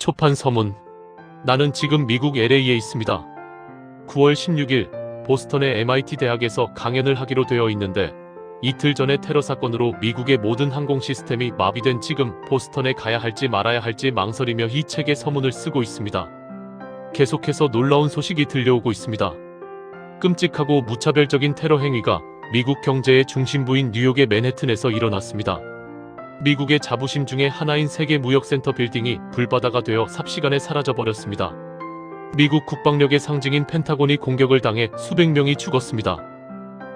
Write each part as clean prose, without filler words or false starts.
초판 서문. 나는 지금 미국 LA에 있습니다. 9월 16일 보스턴의 MIT 대학에서 강연을 하기로 되어 있는데 이틀 전에 테러 사건으로 미국의 모든 항공 시스템이 마비된 지금 보스턴에 가야 할지 말아야 할지 망설이며 이 책의 서문을 쓰고 있습니다. 계속해서 놀라운 소식이 들려오고 있습니다. 끔찍하고 무차별적인 테러 행위가 미국 경제의 중심부인 뉴욕의 맨해튼에서 일어났습니다. 미국의 자부심 중에 하나인 세계 무역센터 빌딩이 불바다가 되어 삽시간에 사라져버렸습니다. 미국 국방력의 상징인 펜타곤이 공격을 당해 수백 명이 죽었습니다.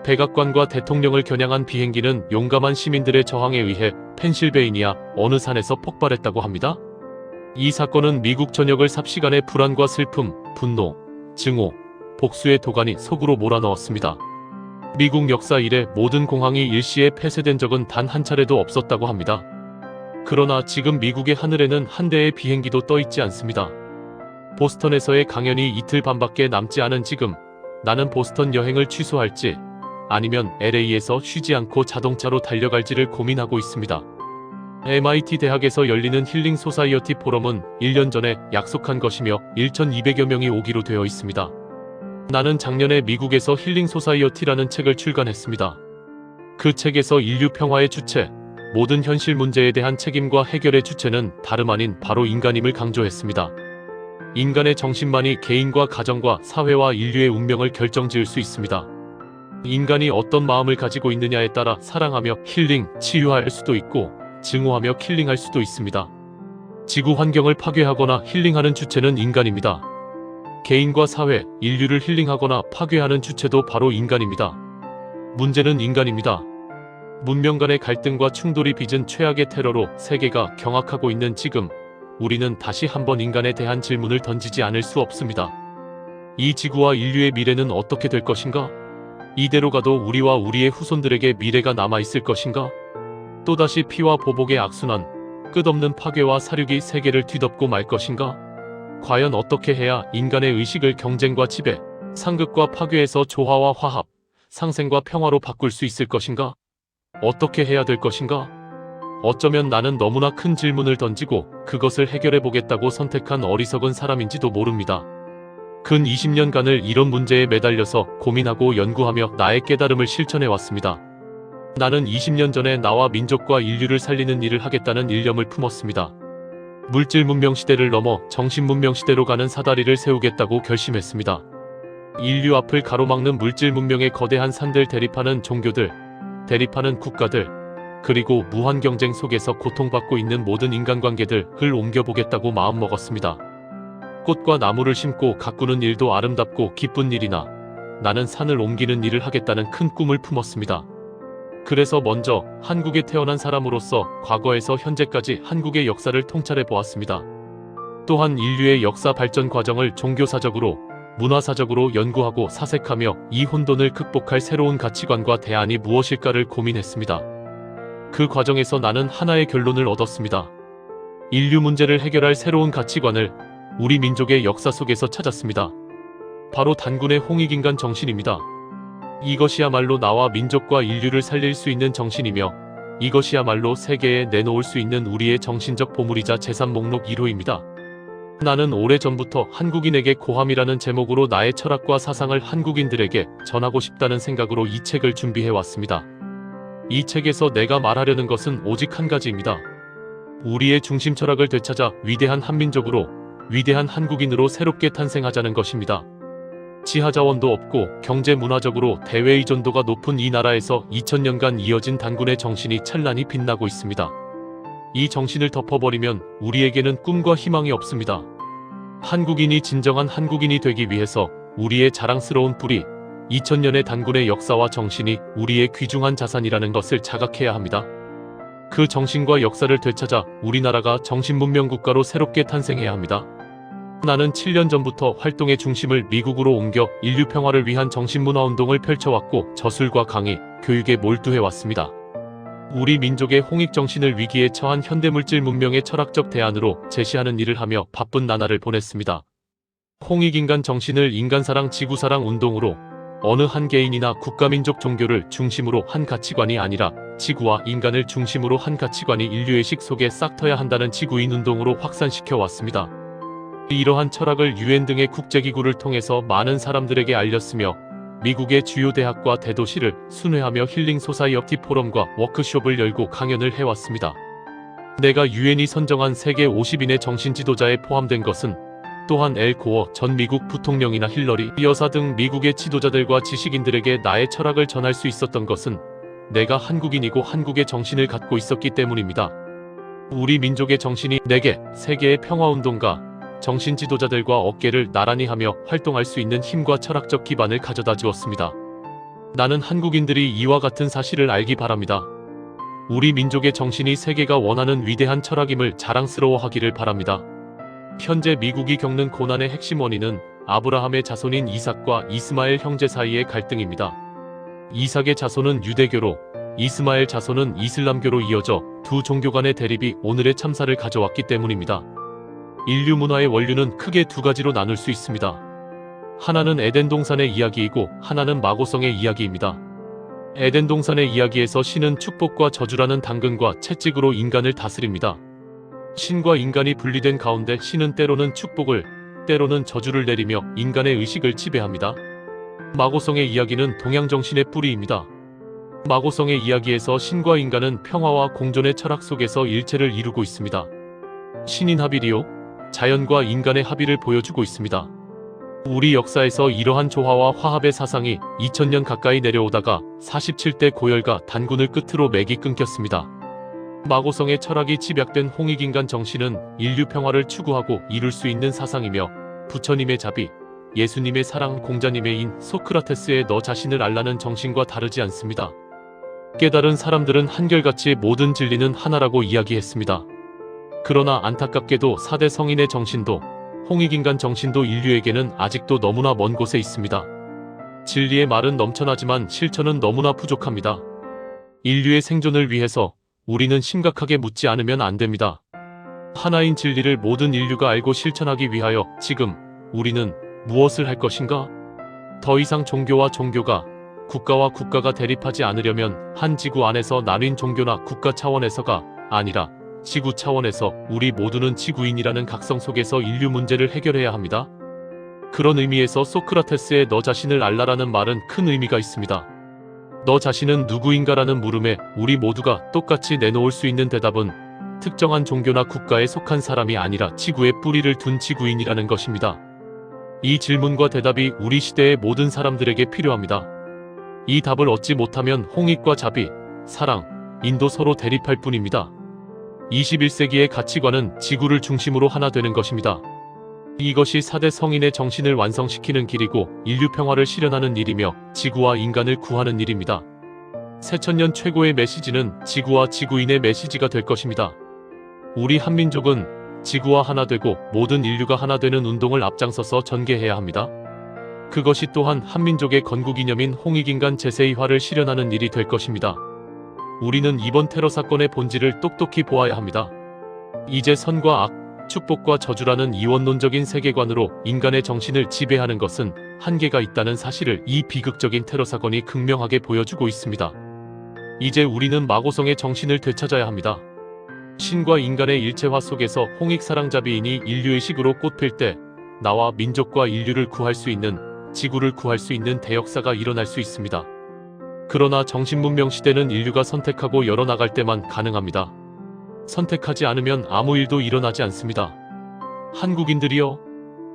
백악관과 대통령을 겨냥한 비행기는 용감한 시민들의 저항에 의해 펜실베이니아 어느 산에서 폭발했다고 합니다. 이 사건은 미국 전역을 삽시간에 불안과 슬픔, 분노, 증오, 복수의 도가니 속으로 몰아넣었습니다. 미국 역사 이래 모든 공항이 일시에 폐쇄된 적은 단 한 차례도 없었다고 합니다. 그러나 지금 미국의 하늘에는 한 대의 비행기도 떠 있지 않습니다. 보스턴에서의 강연이 이틀 반밖에 남지 않은 지금 나는 보스턴 여행을 취소할지 아니면 LA에서 쉬지 않고 자동차로 달려갈지를 고민하고 있습니다. MIT 대학에서 열리는 힐링 소사이어티 포럼은 1년 전에 약속한 것이며 1,200여 명이 오기로 되어 있습니다. 나는 작년에 미국에서 힐링 소사이어티라는 책을 출간했습니다. 그 책에서 인류 평화의 주체, 모든 현실 문제에 대한 책임과 해결의 주체는 다름 아닌 바로 인간임을 강조했습니다. 인간의 정신만이 개인과 가정과 사회와 인류의 운명을 결정지을 수 있습니다. 인간이 어떤 마음을 가지고 있느냐에 따라 사랑하며 힐링, 치유할 수도 있고 증오하며 킬링할 수도 있습니다. 지구 환경을 파괴하거나 힐링하는 주체는 인간입니다. 개인과 사회, 인류를 힐링하거나 파괴하는 주체도 바로 인간입니다. 문제는 인간입니다. 문명 간의 갈등과 충돌이 빚은 최악의 테러로 세계가 경악하고 있는 지금 우리는 다시 한번 인간에 대한 질문을 던지지 않을 수 없습니다. 이 지구와 인류의 미래는 어떻게 될 것인가? 이대로 가도 우리와 우리의 후손들에게 미래가 남아있을 것인가? 또다시 피와 보복의 악순환, 끝없는 파괴와 사륙이 세계를 뒤덮고 말 것인가? 과연 어떻게 해야 인간의 의식을 경쟁과 지배, 상극과 파괴에서 조화와 화합, 상생과 평화로 바꿀 수 있을 것인가? 어떻게 해야 될 것인가? 어쩌면 나는 너무나 큰 질문을 던지고 그것을 해결해보겠다고 선택한 어리석은 사람인지도 모릅니다. 근 20년간을 이런 문제에 매달려서 고민하고 연구하며 나의 깨달음을 실천해왔습니다. 나는 20년 전에 나와 민족과 인류를 살리는 일을 하겠다는 일념을 품었습니다. 물질 문명 시대를 넘어 정신 문명 시대로 가는 사다리를 세우겠다고 결심했습니다. 인류 앞을 가로막는 물질 문명의 거대한 산들, 대립하는 종교들, 대립하는 국가들, 그리고 무한 경쟁 속에서 고통받고 있는 모든 인간관계들을 옮겨보겠다고 마음먹었습니다. 꽃과 나무를 심고 가꾸는 일도 아름답고 기쁜 일이나 나는 산을 옮기는 일을 하겠다는 큰 꿈을 품었습니다. 그래서 먼저 한국에 태어난 사람으로서 과거에서 현재까지 한국의 역사를 통찰해 보았습니다. 또한 인류의 역사 발전 과정을 종교사적으로, 문화사적으로 연구하고 사색하며 이 혼돈을 극복할 새로운 가치관과 대안이 무엇일까를 고민했습니다. 그 과정에서 나는 하나의 결론을 얻었습니다. 인류 문제를 해결할 새로운 가치관을 우리 민족의 역사 속에서 찾았습니다. 바로 단군의 홍익인간 정신입니다. 이것이야말로 나와 민족과 인류를 살릴 수 있는 정신이며 이것이야말로 세계에 내놓을 수 있는 우리의 정신적 보물이자 재산 목록 1호입니다. 나는 오래전부터 한국인에게 고함이라는 제목으로 나의 철학과 사상을 한국인들에게 전하고 싶다는 생각으로 이 책을 준비해왔습니다. 이 책에서 내가 말하려는 것은 오직 한 가지입니다. 우리의 중심 철학을 되찾아 위대한 한민족으로, 위대한 한국인으로 새롭게 탄생하자는 것입니다. 지하자원도 없고 경제 문화적으로 대외 의존도가 높은 이 나라에서 2000년간 이어진 단군의 정신이 찬란히 빛나고 있습니다. 이 정신을 덮어버리면 우리에게는 꿈과 희망이 없습니다. 한국인이 진정한 한국인이 되기 위해서 우리의 자랑스러운 뿌리, 2000년의 단군의 역사와 정신이 우리의 귀중한 자산이라는 것을 자각해야 합니다. 그 정신과 역사를 되찾아 우리나라가 정신문명 국가로 새롭게 탄생해야 합니다. 나는 7년 전부터 활동의 중심을 미국으로 옮겨 인류 평화를 위한 정신문화운동을 펼쳐왔고 저술과 강의, 교육에 몰두해왔습니다. 우리 민족의 홍익정신을 위기에 처한 현대물질 문명의 철학적 대안으로 제시하는 일을 하며 바쁜 나날을 보냈습니다. 홍익인간 정신을 인간사랑 지구사랑 운동으로 어느 한 개인이나 국가민족 종교를 중심으로 한 가치관이 아니라 지구와 인간을 중심으로 한 가치관이 인류의 식 속에 싹터야 한다는 지구인 운동으로 확산시켜 왔습니다. 이러한 철학을 UN 등의 국제기구를 통해서 많은 사람들에게 알렸으며 미국의 주요 대학과 대도시를 순회하며 힐링 소사이어티 포럼과 워크숍을 열고 강연을 해왔습니다. 내가 UN이 선정한 세계 50인의 정신지도자에 포함된 것은 또한 엘 고어 전 미국 부통령이나 힐러리 여사 등 미국의 지도자들과 지식인들에게 나의 철학을 전할 수 있었던 것은 내가 한국인이고 한국의 정신을 갖고 있었기 때문입니다. 우리 민족의 정신이 내게 세계의 평화운동가, 정신지도자들과 어깨를 나란히 하며 활동할 수 있는 힘과 철학적 기반을 가져다 주었습니다. 나는 한국인들이 이와 같은 사실을 알기 바랍니다. 우리 민족의 정신이 세계가 원하는 위대한 철학임을 자랑스러워하기를 바랍니다. 현재 미국이 겪는 고난의 핵심 원인은 아브라함의 자손인 이삭과 이스마엘 형제 사이의 갈등입니다. 이삭의 자손은 유대교로, 이스마엘 자손은 이슬람교로 이어져 두 종교 간의 대립이 오늘의 참사를 가져왔기 때문입니다. 인류 문화의 원류는 크게 두 가지로 나눌 수 있습니다. 하나는 에덴 동산의 이야기이고 하나는 마고성의 이야기입니다. 에덴 동산의 이야기에서 신은 축복과 저주라는 당근과 채찍으로 인간을 다스립니다. 신과 인간이 분리된 가운데 신은 때로는 축복을, 때로는 저주를 내리며 인간의 의식을 지배합니다. 마고성의 이야기는 동양정신의 뿌리입니다. 마고성의 이야기에서 신과 인간은 평화와 공존의 철학 속에서 일체를 이루고 있습니다. 신인 합일이요, 자연과 인간의 합의를 보여주고 있습니다. 우리 역사에서 이러한 조화와 화합의 사상이 2000년 가까이 내려오다가 47대 고열과 단군을 끝으로 맥이 끊겼습니다. 마고성의 철학이 집약된 홍익인간 정신은 인류 평화를 추구하고 이룰 수 있는 사상이며 부처님의 자비, 예수님의 사랑, 공자님의 인, 소크라테스의 너 자신을 알라는 정신과 다르지 않습니다. 깨달은 사람들은 한결같이 모든 진리는 하나라고 이야기했습니다. 그러나 안타깝게도 4대 성인의 정신도, 홍익인간 정신도 인류에게는 아직도 너무나 먼 곳에 있습니다. 진리의 말은 넘쳐나지만 실천은 너무나 부족합니다. 인류의 생존을 위해서 우리는 심각하게 묻지 않으면 안 됩니다. 하나인 진리를 모든 인류가 알고 실천하기 위하여 지금 우리는 무엇을 할 것인가? 더 이상 종교와 종교가, 국가와 국가가 대립하지 않으려면 한 지구 안에서 나뉜 종교나 국가 차원에서가 아니라 지구 차원에서 우리 모두는 지구인이라는 각성 속에서 인류 문제를 해결해야 합니다. 그런 의미에서 소크라테스의 너 자신을 알라라는 말은 큰 의미가 있습니다. 너 자신은 누구인가라는 물음에 우리 모두가 똑같이 내놓을 수 있는 대답은 특정한 종교나 국가에 속한 사람이 아니라 지구에 뿌리를 둔 지구인이라는 것입니다. 이 질문과 대답이 우리 시대의 모든 사람들에게 필요합니다. 이 답을 얻지 못하면 홍익과 자비, 사랑, 인도 서로 대립할 뿐입니다. 21세기의 가치관은 지구를 중심으로 하나 되는 것입니다. 이것이 4대 성인의 정신을 완성시키는 길이고 인류 평화를 실현하는 일이며 지구와 인간을 구하는 일입니다. 새천년 최고의 메시지는 지구와 지구인의 메시지가 될 것입니다. 우리 한민족은 지구와 하나 되고 모든 인류가 하나 되는 운동을 앞장서서 전개해야 합니다. 그것이 또한 한민족의 건국이념인 홍익인간 제4의화를 실현하는 일이 될 것입니다. 우리는 이번 테러 사건의 본질을 똑똑히 보아야 합니다. 이제 선과 악, 축복과 저주라는 이원론적인 세계관으로 인간의 정신을 지배하는 것은 한계가 있다는 사실을 이 비극적인 테러 사건이 극명하게 보여주고 있습니다. 이제 우리는 마고성의 정신을 되찾아야 합니다. 신과 인간의 일체화 속에서 홍익사랑자비인이 인류의식으로 꽃필 때 나와 민족과 인류를 구할 수 있는, 지구를 구할 수 있는 대역사가 일어날 수 있습니다. 그러나 정신문명 시대는 인류가 선택하고 열어나갈 때만 가능합니다. 선택하지 않으면 아무 일도 일어나지 않습니다. 한국인들이여,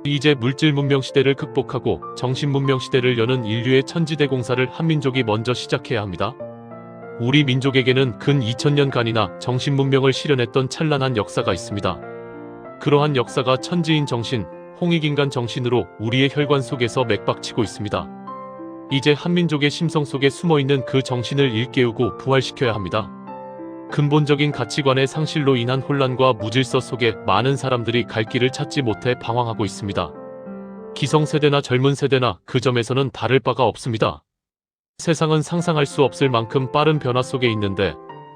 이제 물질문명 시대를 극복하고 정신문명 시대를 여는 인류의 천지대공사를 한민족이 먼저 시작해야 합니다. 우리 민족에게는 근 2000년간이나 정신문명을 실현했던 찬란한 역사가 있습니다. 그러한 역사가 천지인 정신, 홍익인간 정신으로 우리의 혈관 속에서 맥박치고 있습니다. 이제 한민족의 심성 속에 숨어있는 그 정신을 일깨우고 부활시켜야 합니다. 근본적인 가치관의 상실로 인한 혼란과 무질서 속에 많은 사람들이 갈 길을 찾지 못해 방황하고 있습니다. 기성세대나 젊은 세대나 그 점에서는 다를 바가 없습니다. 세상은 상상할 수 없을 만큼 빠른 변화 속에 있는데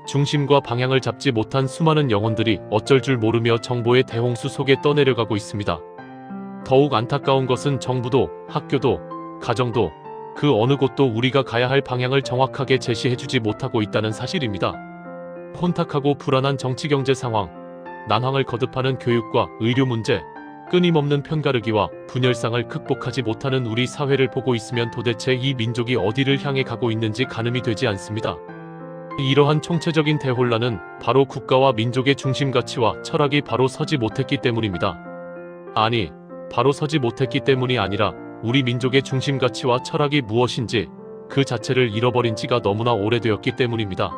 중심과 방향을 잡지 못한 수많은 영혼들이 어쩔 줄 모르며 정보의 대홍수 속에 떠내려가고 있습니다. 더욱 안타까운 것은 정부도, 학교도, 가정도, 그 어느 곳도 우리가 가야 할 방향을 정확하게 제시해주지 못하고 있다는 사실입니다. 혼탁하고 불안한 정치-경제 상황, 난항을 거듭하는 교육과 의료 문제, 끊임없는 편가르기와 분열상을 극복하지 못하는 우리 사회를 보고 있으면 도대체 이 민족이 어디를 향해 가고 있는지 가늠이 되지 않습니다. 이러한 총체적인 대혼란은 바로 국가와 민족의 중심 가치와 철학이 바로 서지 못했기 때문입니다. 아니, 바로 서지 못했기 때문이 아니라 우리 민족의 중심 가치와 철학이 무엇인지 그 자체를 잃어버린 지가 너무나 오래되었기 때문입니다.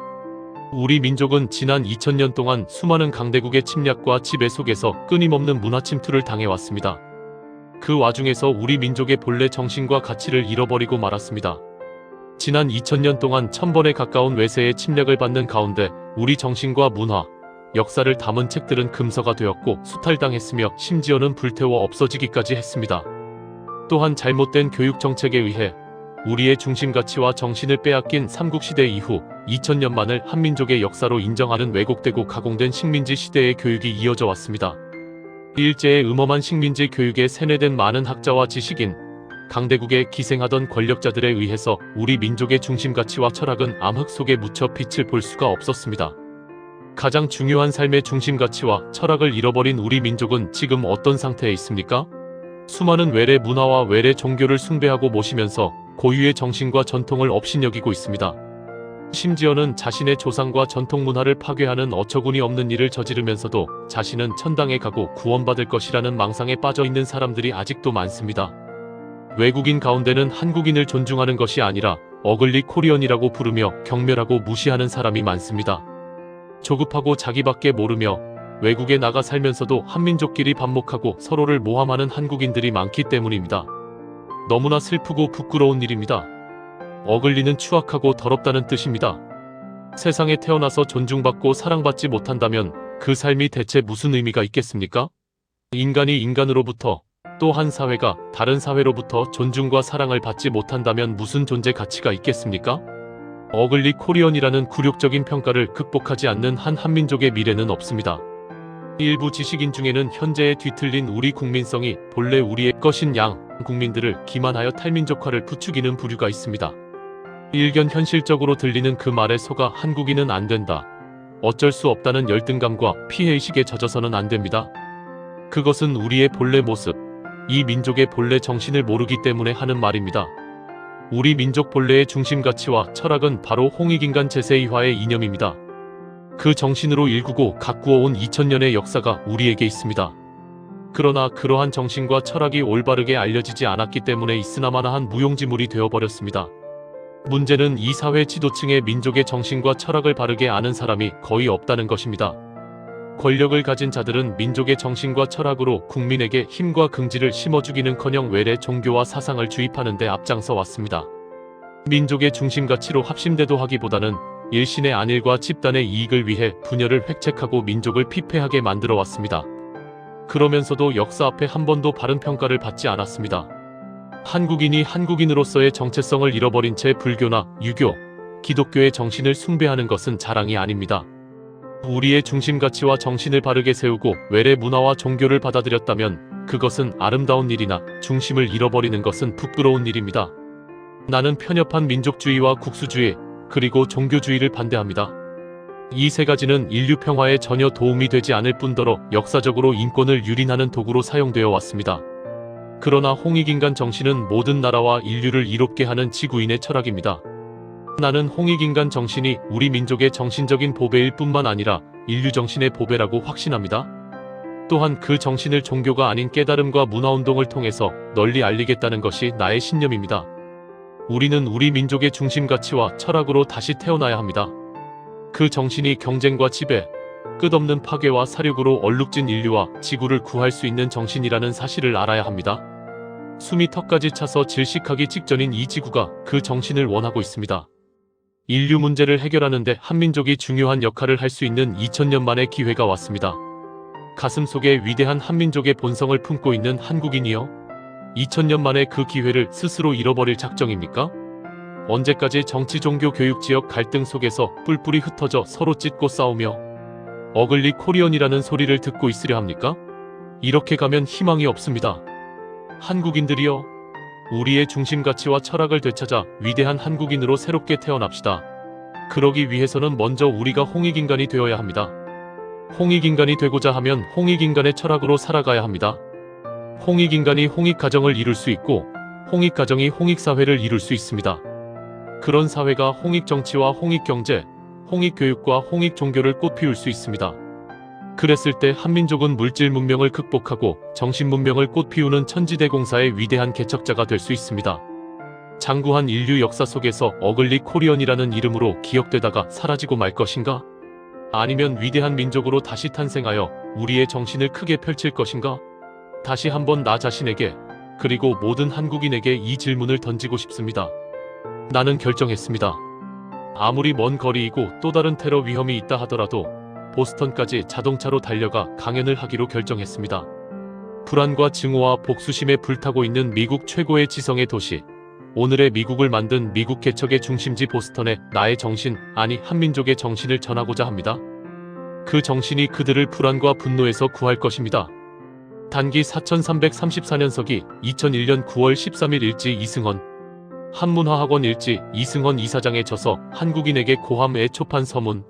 우리 민족은 지난 2000년 동안 수많은 강대국의 침략과 지배 속에서 끊임없는 문화 침투를 당해왔습니다. 그 와중에서 우리 민족의 본래 정신과 가치를 잃어버리고 말았습니다. 지난 2000년 동안 1000번에 가까운 외세의 침략을 받는 가운데 우리 정신과 문화, 역사를 담은 책들은 금서가 되었고 수탈당했으며 심지어는 불태워 없어지기까지 했습니다. 또한 잘못된 교육 정책에 의해 우리의 중심 가치와 정신을 빼앗긴 삼국시대 이후 2000년만을 한민족의 역사로 인정하는 왜곡되고 가공된 식민지 시대의 교육이 이어져 왔습니다. 일제의 음험한 식민지 교육에 세뇌된 많은 학자와 지식인, 강대국에 기생하던 권력자들에 의해서 우리 민족의 중심 가치와 철학은 암흑 속에 묻혀 빛을 볼 수가 없었습니다. 가장 중요한 삶의 중심 가치와 철학을 잃어버린 우리 민족은 지금 어떤 상태에 있습니까? 수많은 외래 문화와 외래 종교를 숭배하고 모시면서 고유의 정신과 전통을 업신여기고 있습니다. 심지어는 자신의 조상과 전통 문화를 파괴하는 어처구니 없는 일을 저지르면서도 자신은 천당에 가고 구원받을 것이라는 망상에 빠져있는 사람들이 아직도 많습니다. 외국인 가운데는 한국인을 존중하는 것이 아니라 어글리 코리언이라고 부르며 경멸하고 무시하는 사람이 많습니다. 조급하고 자기밖에 모르며 외국에 나가 살면서도 한민족끼리 반목하고 서로를 모함하는 한국인들이 많기 때문입니다. 너무나 슬프고 부끄러운 일입니다. 어글리는 추악하고 더럽다는 뜻입니다. 세상에 태어나서 존중받고 사랑받지 못한다면 그 삶이 대체 무슨 의미가 있겠습니까? 인간이 인간으로부터, 또 한 사회가 다른 사회로부터 존중과 사랑을 받지 못한다면 무슨 존재 가치가 있겠습니까? 어글리 코리언이라는 굴욕적인 평가를 극복하지 않는 한 한민족의 미래는 없습니다. 일부 지식인 중에는 현재에 뒤틀린 우리 국민성이 본래 우리의 것인 양 국민들을 기만하여 탈민족화를 부추기는 부류가 있습니다. 일견 현실적으로 들리는 그 말에 속아 한국인은 안 된다, 어쩔 수 없다는 열등감과 피해의식에 젖어서는 안 됩니다. 그것은 우리의 본래 모습, 이 민족의 본래 정신을 모르기 때문에 하는 말입니다. 우리 민족 본래의 중심 가치와 철학은 바로 홍익인간 제세이화의 이념입니다. 그 정신으로 일구고 가꾸어온 2000년의 역사가 우리에게 있습니다. 그러나 그러한 정신과 철학이 올바르게 알려지지 않았기 때문에 있으나마나한 무용지물이 되어버렸습니다. 문제는 이 사회 지도층의 민족의 정신과 철학을 바르게 아는 사람이 거의 없다는 것입니다. 권력을 가진 자들은 민족의 정신과 철학으로 국민에게 힘과 긍지를 심어주기는커녕 외래 종교와 사상을 주입하는 데 앞장서 왔습니다. 민족의 중심 가치로 합심대도 하기보다는 일신의 안일과 집단의 이익을 위해 분열을 획책하고 민족을 피폐하게 만들어 왔습니다. 그러면서도 역사 앞에 한 번도 바른 평가를 받지 않았습니다. 한국인이 한국인으로서의 정체성을 잃어버린 채 불교나 유교, 기독교의 정신을 숭배하는 것은 자랑이 아닙니다. 우리의 중심 가치와 정신을 바르게 세우고 외래 문화와 종교를 받아들였다면 그것은 아름다운 일이나 중심을 잃어버리는 것은 부끄러운 일입니다. 나는 편협한 민족주의와 국수주의, 그리고 종교주의를 반대합니다. 이 세 가지는 인류 평화에 전혀 도움이 되지 않을 뿐더러 역사적으로 인권을 유린하는 도구로 사용되어 왔습니다. 그러나 홍익인간 정신은 모든 나라와 인류를 이롭게 하는 지구인의 철학입니다. 나는 홍익인간 정신이 우리 민족의 정신적인 보배일 뿐만 아니라 인류 정신의 보배라고 확신합니다. 또한 그 정신을 종교가 아닌 깨달음과 문화운동을 통해서 널리 알리겠다는 것이 나의 신념입니다. 우리는 우리 민족의 중심 가치와 철학으로 다시 태어나야 합니다. 그 정신이 경쟁과 지배, 끝없는 파괴와 사륙으로 얼룩진 인류와 지구를 구할 수 있는 정신이라는 사실을 알아야 합니다. 숨이 턱까지 차서 질식하기 직전인 이 지구가 그 정신을 원하고 있습니다. 인류 문제를 해결하는 데 한민족이 중요한 역할을 할 수 있는 2000년 만의 기회가 왔습니다. 가슴 속에 위대한 한민족의 본성을 품고 있는 한국인이여, 2000년 만에 그 기회를 스스로 잃어버릴 작정입니까? 언제까지 정치, 종교, 교육, 지역 갈등 속에서 뿔뿔이 흩어져 서로 찢고 싸우며 어글리 코리언이라는 소리를 듣고 있으려 합니까? 이렇게 가면 희망이 없습니다. 한국인들이여, 우리의 중심 가치와 철학을 되찾아 위대한 한국인으로 새롭게 태어납시다. 그러기 위해서는 먼저 우리가 홍익인간이 되어야 합니다. 홍익인간이 되고자 하면 홍익인간의 철학으로 살아가야 합니다. 홍익인간이 홍익가정을 이룰 수 있고 홍익가정이 홍익사회를 이룰 수 있습니다. 그런 사회가 홍익정치와 홍익경제, 홍익교육과 홍익종교를 꽃피울 수 있습니다. 그랬을 때 한민족은 물질 문명을 극복하고 정신 문명을 꽃피우는 천지대공사의 위대한 개척자가 될 수 있습니다. 장구한 인류 역사 속에서 어글리 코리언이라는 이름으로 기억되다가 사라지고 말 것인가? 아니면 위대한 민족으로 다시 탄생하여 우리의 정신을 크게 펼칠 것인가? 다시 한번 나 자신에게 그리고 모든 한국인에게 이 질문을 던지고 싶습니다. 나는 결정했습니다. 아무리 먼 거리이고 또 다른 테러 위험이 있다 하더라도 보스턴까지 자동차로 달려가 강연을 하기로 결정했습니다. 불안과 증오와 복수심에 불타고 있는 미국 최고의 지성의 도시, 오늘의 미국을 만든 미국 개척의 중심지 보스턴에 나의 정신, 아니 한민족의 정신을 전하고자 합니다. 그 정신이 그들을 불안과 분노에서 구할 것입니다. 단기 4334년서기 2001년 9월 13일 일지 이승헌 한문화학원 일지 이승헌 이사장에 져서 한국인에게 고함 애초판 서문